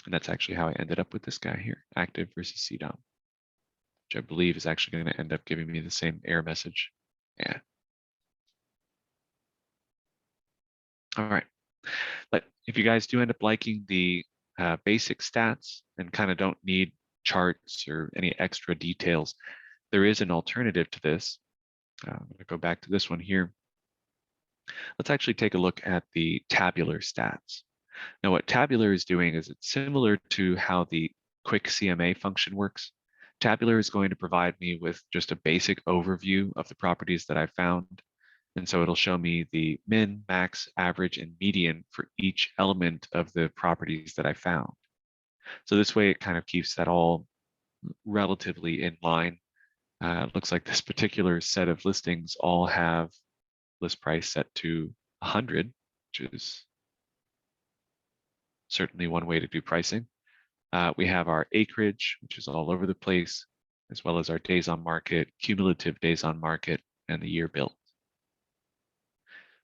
And that's actually how I ended up with this guy here, active versus CDOM, which I believe is actually going to end up giving me the same error message. Yeah. All right. But if you guys do end up liking the basic stats and kind of don't need charts or any extra details, there is an alternative to this. I'm going to go back to this one here. Let's actually take a look at the tabular stats. Now, what Tabular is doing is it's similar to how the quick CMA function works. Tabular is going to provide me with just a basic overview of the properties that I found. And so it'll show me the min, max, average, and median for each element of the properties that I found. So this way it kind of keeps that all relatively in line. It looks like this particular set of listings all have list price set to 100, which is certainly one way to do pricing. We have our acreage, which is all over the place, as well as our days on market, cumulative days on market, and the year built.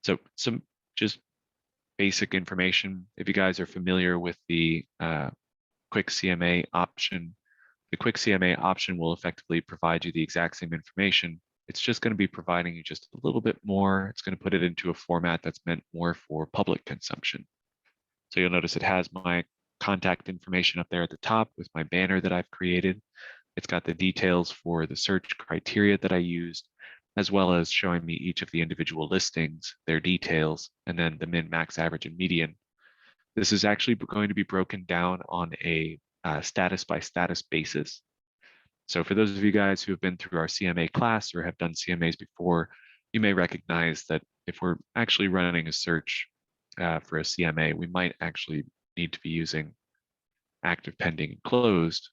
So some just basic information. If you guys are familiar with the quick CMA option, the quick CMA option will effectively provide you the exact same information. It's just going to be providing you just a little bit more. It's going to put it into a format that's meant more for public consumption. So you'll notice it has my contact information up there at the top with my banner that I've created. It's got the details for the search criteria that I used, as well as showing me each of the individual listings, their details, and then the min, max, average, and median. This is actually going to be broken down on a status by status basis. So for those of you guys who have been through our CMA class or have done CMAs before, you may recognize that if we're actually running a search for a CMA, we might actually need to be using active, pending, and closed.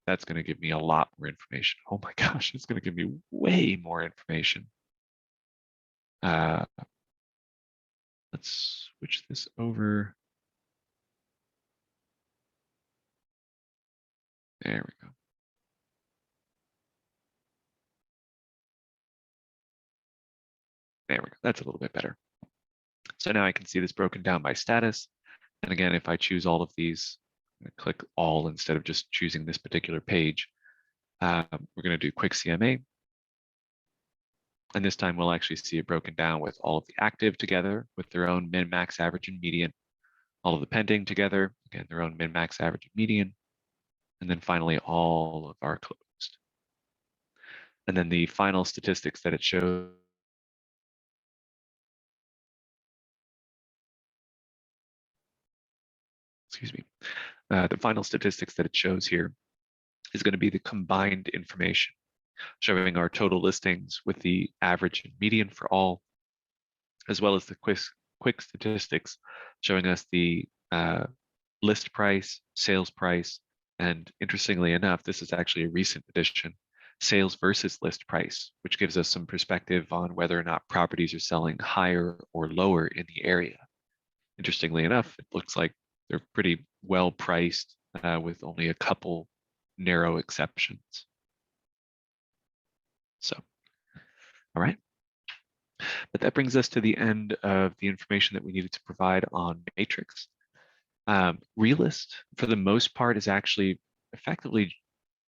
That's going to give me a lot more information. Oh my gosh, it's going to give me way more information. Let's switch this over. There we go. There we go. That's a little bit better. So now I can see this broken down by status. And again, if I choose all of these, I'm going to click all instead of just choosing this particular page. We're going to do quick CMA. And this time we'll actually see it broken down with all of the active together with their own min, max, average, and median. All of the pending together, again, their own min, max, average, and median. And then finally, all of our closed. And then the final statistics that it shows. Excuse me. The final statistics that it shows here is going to be the combined information, showing our total listings with the average and median for all, as well as the quick statistics showing us the list price, sales price, and interestingly enough, this is actually a recent addition, sales versus list price, which gives us some perspective on whether or not properties are selling higher or lower in the area. Interestingly enough, it looks like they're pretty well priced with only a couple narrow exceptions. So, all right. But that brings us to the end of the information that we needed to provide on Matrix. Realist, for the most part, is actually effectively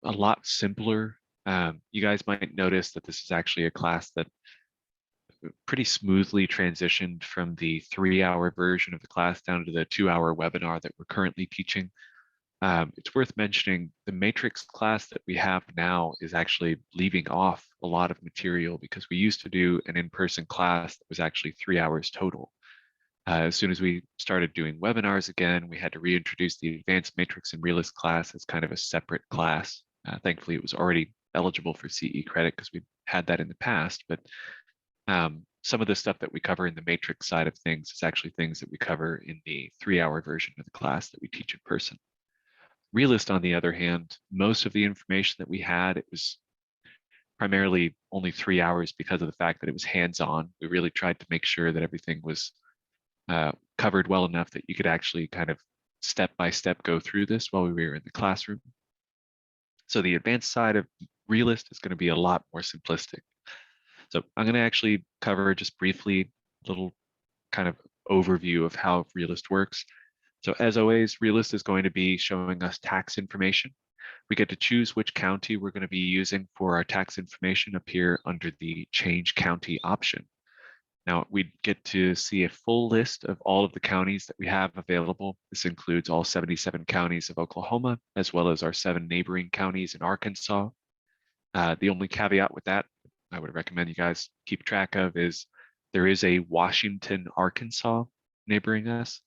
a lot simpler. You guys might notice that this is actually a class that pretty smoothly transitioned from the 3-hour version of the class down to the 2-hour webinar that we're currently teaching. It's worth mentioning the matrix class that we have now is actually leaving off a lot of material because we used to do an in-person class that was actually 3 hours total. As soon as we started doing webinars again, we had to reintroduce the advanced matrix and realist class as kind of a separate class. Thankfully, it was already eligible for CE credit because we had that in the past, but some of the stuff that we cover in the matrix side of things is actually things that we cover in the 3-hour version of the class that we teach in person. Realist, on the other hand, most of the information that we had, it was primarily only 3 hours because of the fact that it was hands-on. We really tried to make sure that everything was covered well enough that you could actually kind of step by step go through this while we were in the classroom. So the advanced side of Realist is going to be a lot more simplistic. So I'm going to actually cover just briefly a little kind of overview of how Realist works. So as always, Realist is going to be showing us tax information. We get to choose which county we're going to be using for our tax information up here under the Change County option. Now we get to see a full list of all of the counties that we have available. This includes all 77 counties of Oklahoma, as well as our 7 neighboring counties in Arkansas. The only caveat with that I would recommend you guys keep track of is there is a Washington, Arkansas neighboring us,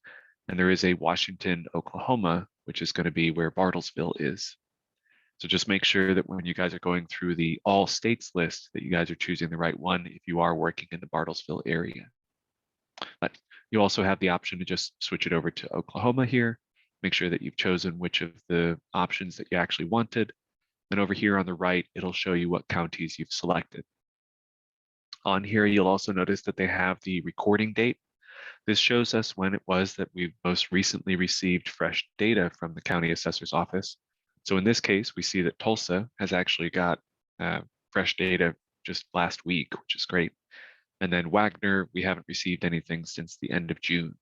and there is a Washington, Oklahoma, which is going to be where Bartlesville is. So just make sure that when you guys are going through the all states list that you guys are choosing the right one if you are working in the Bartlesville area. But you also have the option to just switch it over to Oklahoma here. Make sure that you've chosen which of the options that you actually wanted. Then over here on the right, it'll show you what counties you've selected. On here, you'll also notice that they have the recording date. This shows us when it was that we most recently received fresh data from the county assessor's office. So in this case, we see that Tulsa has actually got fresh data just last week, which is great. And then Wagner, we haven't received anything since the end of June.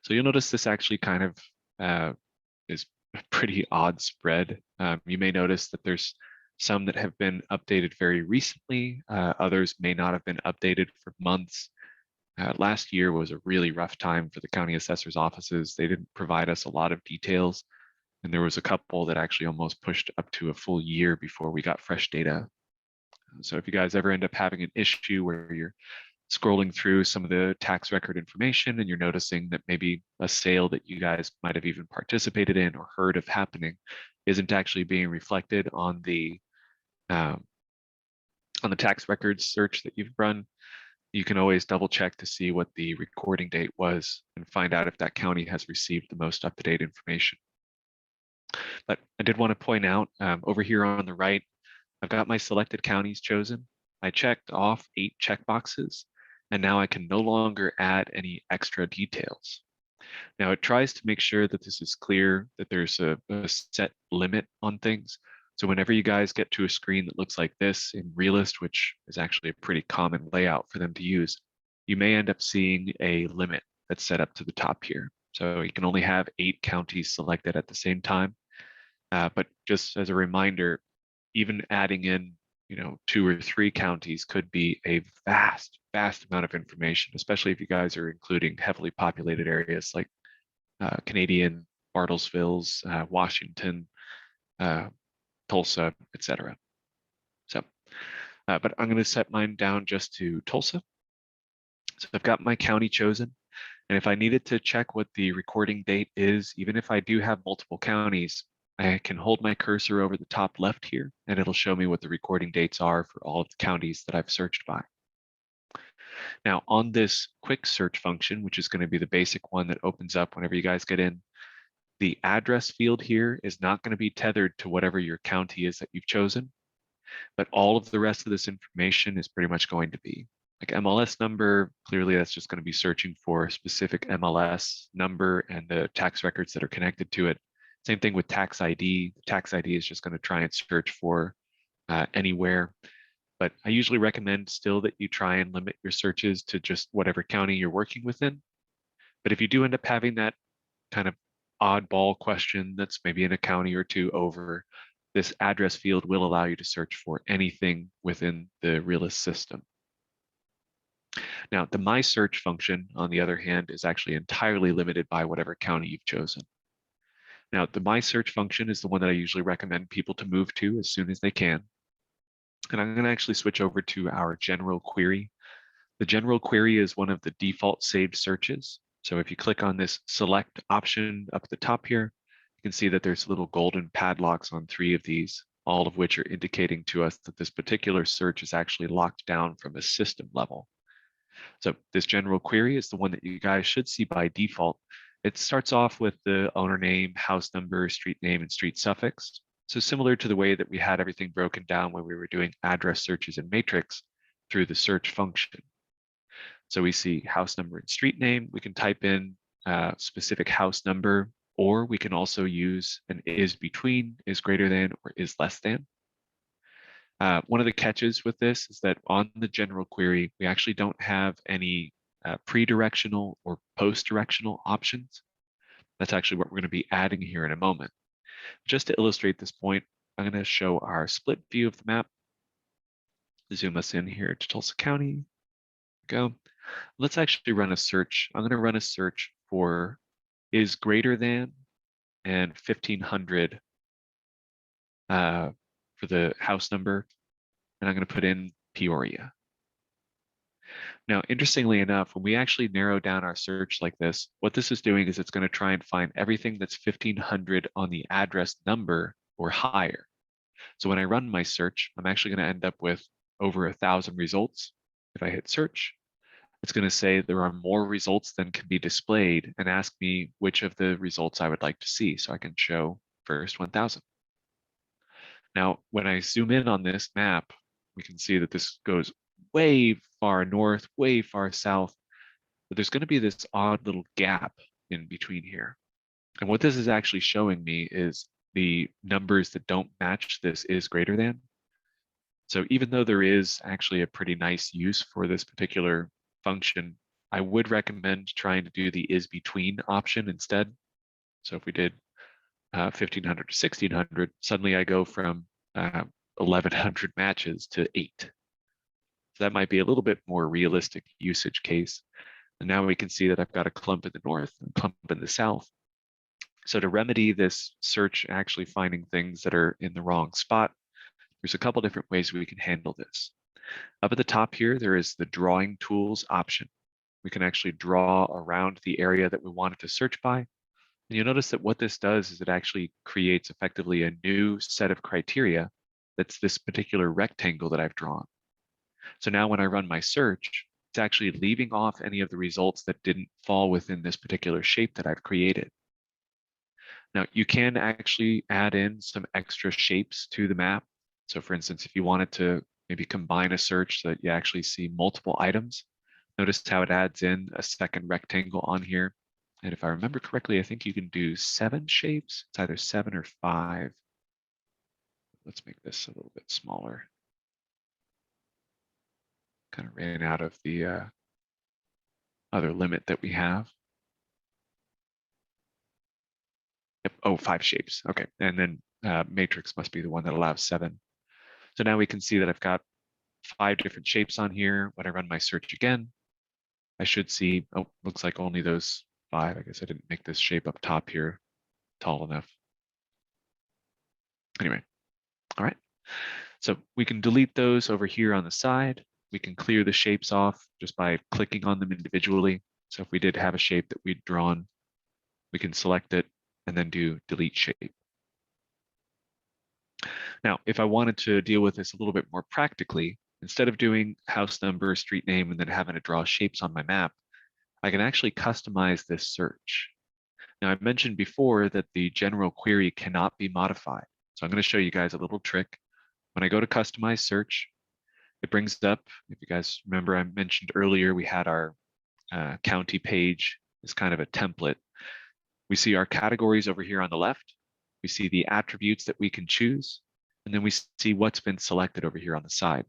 So you'll notice this actually kind of is a pretty odd spread. You may notice that there's some that have been updated very recently. Others may not have been updated for months. Last year was a really rough time for the county assessor's offices. They didn't provide us a lot of details. And there was a couple that actually almost pushed up to a full year before we got fresh data. So if you guys ever end up having an issue where you're scrolling through some of the tax record information and you're noticing that maybe a sale that you guys might have even participated in or heard of happening isn't actually being reflected on the tax records search that you've run, you can always double check to see what the recording date was and find out if that county has received the most up-to-date information. But I did want to point out over here on the right, I've got my selected counties chosen. I checked off 8 checkboxes, and now I can no longer add any extra details. Now it tries to make sure that this is clear, that there's a set limit on things. So whenever you guys get to a screen that looks like this in Realist, which is actually a pretty common layout for them to use, you may end up seeing a limit that's set up to the top here. So you can only have 8 counties selected at the same time. But just as a reminder, even adding in 2 or 3 counties could be a vast amount of information, especially if you guys are including heavily populated areas like Canadian, Bartlesville's, Washington, Tulsa, etc. So, but I'm going to set mine down just to Tulsa. So I've got my county chosen. And if I needed to check what the recording date is, even if I do have multiple counties, I can hold my cursor over the top left here, and it'll show me what the recording dates are for all of the counties that I've searched by. Now on this quick search function, which is going to be the basic one that opens up whenever you guys get in, the address field here is not going to be tethered to whatever your county is that you've chosen, but all of the rest of this information is pretty much going to be. Like MLS number, clearly that's just going to be searching for a specific MLS number and the tax records that are connected to it. Same thing with tax ID. The tax ID is just going to try and search for anywhere. But I usually recommend still that you try and limit your searches to just whatever county you're working within. But if you do end up having that kind of oddball question that's maybe in a county or two over, this address field will allow you to search for anything within the Realist system. Now, the My Search function, on the other hand, is actually entirely limited by whatever county you've chosen. Now, the My Search function is the one that I usually recommend people to move to as soon as they can. And I'm going to actually switch over to our general query. The general query is one of the default saved searches. So if you click on this select option up at the top here, you can see that there's little golden padlocks on 3 of these, all of which are indicating to us that this particular search is actually locked down from a system level. So this general query is the one that you guys should see by default. It starts off with the owner name, house number, street name, and street suffix. So similar to the way that we had everything broken down when we were doing address searches in Matrix through the search function. So we see house number and street name. We can type in specific house number, or we can also use an is between, is greater than, or is less than. One of the catches with this is that on the general query, we actually don't have any pre-directional or post-directional options. That's actually what we're going to be adding here in a moment. Just to illustrate this point, I'm going to show our split view of the map. Zoom us in here to Tulsa County. Go. Let's actually run a search. I'm going to run a search for is greater than and 1500 for the house number, and I'm going to put in Peoria. Now, interestingly enough, when we actually narrow down our search like this, what this is doing is it's going to try and find everything that's 1500 on the address number or higher. So when I run my search, I'm actually going to end up with over 1,000 results. If I hit search, it's going to say there are more results than can be displayed and ask me which of the results I would like to see. So I can show first 1,000. Now, when I zoom in on this map, we can see that this goes way far north, way far south, but there's going to be this odd little gap in between here. And what this is actually showing me is the numbers that don't match this is greater than. So even though there is actually a pretty nice use for this particular function, I would recommend trying to do the is between option instead. So if we did 1500 to 1600, suddenly I go from 1100 matches to 8. So that might be a little bit more realistic usage case. And now we can see that I've got a clump in the north and a clump in the south. So to remedy this search actually finding things that are in the wrong spot, there's a couple different ways we can handle this. Up at the top here, there is the drawing tools option. We can actually draw around the area that we wanted to search by. And you'll notice that what this does is it actually creates effectively a new set of criteria that's this particular rectangle that I've drawn. So now when I run my search, it's actually leaving off any of the results that didn't fall within this particular shape that I've created. Now you can actually add in some extra shapes to the map. So for instance, if you wanted to maybe combine a search so that you actually see multiple items, notice how it adds in a second rectangle on here. And if I remember correctly, I think you can do 7 shapes. It's either 7 or 5. Let's make this a little bit smaller. Kind of ran out of the other limit that we have. Yep. Oh, 5 shapes. Okay. And then Matrix must be the one that allows 7. So now we can see that I've got 5 different shapes on here. When I run my search again, I should see, oh, looks like only those 5. I guess I didn't make this shape up top here tall enough. Anyway, all right. So we can delete those over here on the side. We can clear the shapes off just by clicking on them individually. So if we did have a shape that we'd drawn, we can select it and then do delete shape. Now, if I wanted to deal with this a little bit more practically, instead of doing house number, street name, and then having to draw shapes on my map, I can actually customize this search. Now, I mentioned before that the general query cannot be modified. So I'm going to show you guys a little trick. When I go to customize search, it brings up, if you guys remember, I mentioned earlier, we had our county page as kind of a template. We see our categories over here on the left. We see the attributes that we can choose, and then we see what's been selected over here on the side.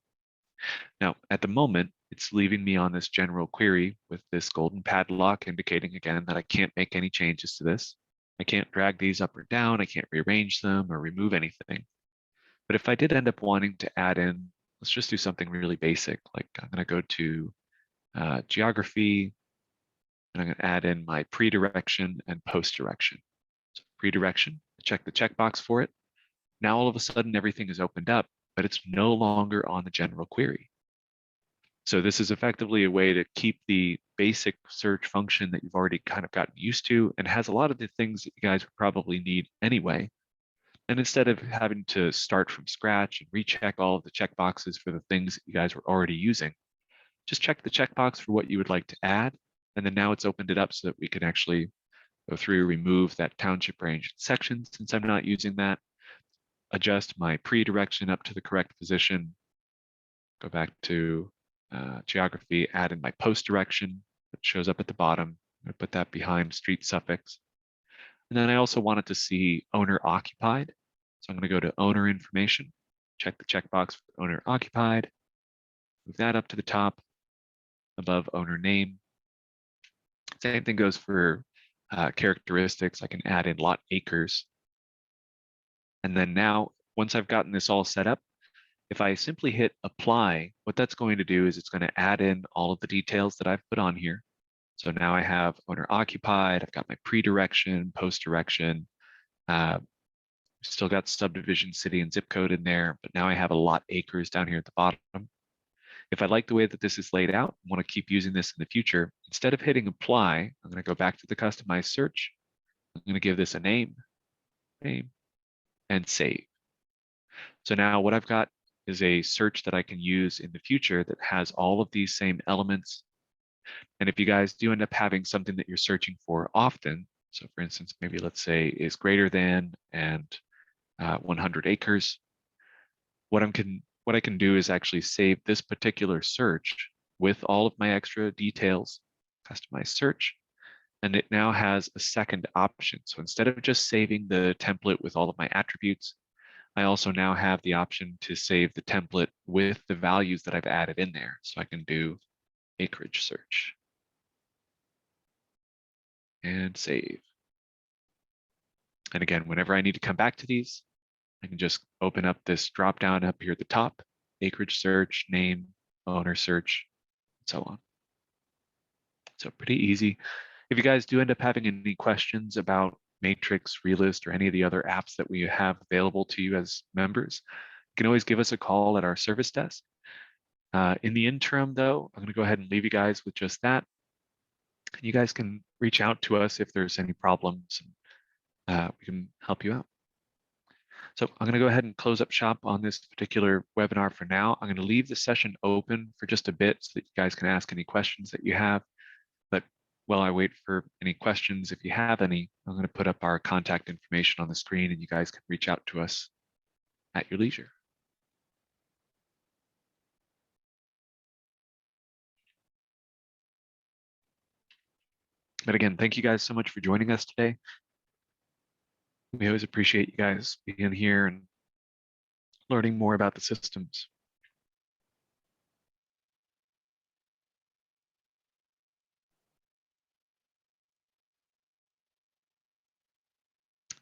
Now, at the moment, It's leaving me on this general query with this golden padlock indicating again that I can't make any changes to this. I can't drag these up or down. I can't rearrange them or remove anything. But if I did end up wanting to add in, let's just do something really basic. Like I'm going to go to geography, and I'm going to add in my pre-direction and post-direction. So pre-direction, check the checkbox for it. Now all of a sudden everything is opened up, but it's no longer on the general query. So this is effectively a way to keep the basic search function that you've already kind of gotten used to and has a lot of the things that you guys would probably need anyway. And instead of having to start from scratch and recheck all of the checkboxes for the things that you guys were already using, just check the checkbox for what you would like to add. And then now it's opened it up so that we can actually go through, remove that township range section since I'm not using that, adjust my pre-direction up to the correct position, go back to geography, add in my post direction that shows up at the bottom. I'm going to put that behind street suffix. And then I also wanted to see owner occupied. So I'm going to go to owner information, check the checkbox for owner occupied, move that up to the top above owner name. Same thing goes for characteristics. I can add in lot acres. And then now, once I've gotten this all set up, if I simply hit apply, what that's going to do is it's going to add in all of the details that I've put on here. So now I have owner occupied, I've got my pre-direction, post-direction, still got subdivision, city, and zip code in there, but now I have a lot acres down here at the bottom. If I like the way that this is laid out, I want to keep using this in the future, instead of hitting apply, I'm going to go back to the customized search. I'm going to give this a name, and save. So now what I've got is a search that I can use in the future that has all of these same elements. And if you guys do end up having something that you're searching for often, so for instance, maybe let's say is greater than and 100 acres, what I can do is actually save this particular search with all of my extra details, customize search, and it now has a second option. So instead of just saving the template with all of my attributes, I also now have the option to save the template with the values that I've added in there. So I can do acreage search and save. And again, whenever I need to come back to these, I can just open up this drop down up here at the top, acreage search, name, owner search, and so on. So pretty easy. If you guys do end up having any questions about Matrix, Realist, or any of the other apps that we have available to you as members, you can always give us a call at our service desk. In the interim, though, I'm going to go ahead and leave you guys with just that. You guys can reach out to us if there's any problems, and we can help you out. So I'm going to go ahead and close up shop on this particular webinar for now. I'm going to leave the session open for just a bit so that you guys can ask any questions that you have. But while I wait for any questions, if you have any, I'm going to put up our contact information on the screen and you guys can reach out to us at your leisure. But again, thank you guys so much for joining us today. We always appreciate you guys being here and learning more about the systems.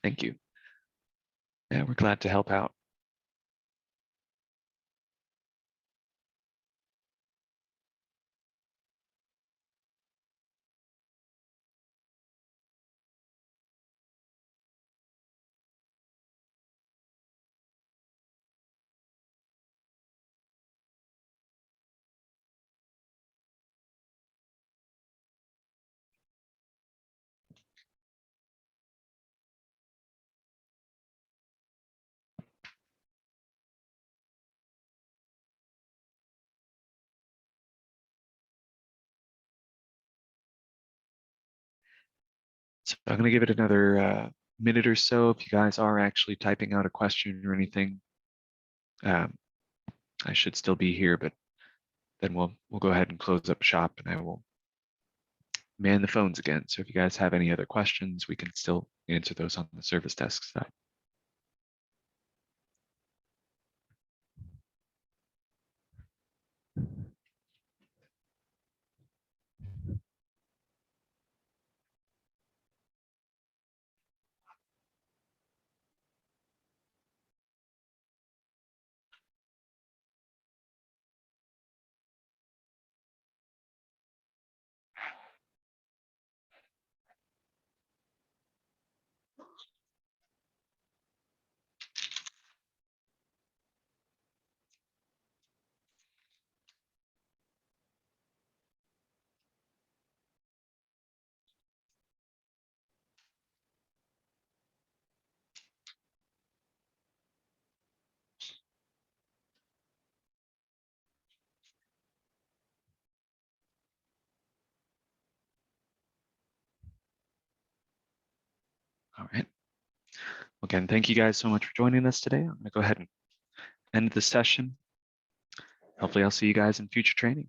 Thank you. Yeah, we're glad to help out. So I'm going to give it another minute or so. If you guys are actually typing out a question or anything, I should still be here, but then we'll go ahead and close up shop and I will man the phones again. So if you guys have any other questions, we can still answer those on the service desk side. All right. Again, thank you guys so much for joining us today. I'm going to go ahead and end the session. Hopefully I'll see you guys in future training.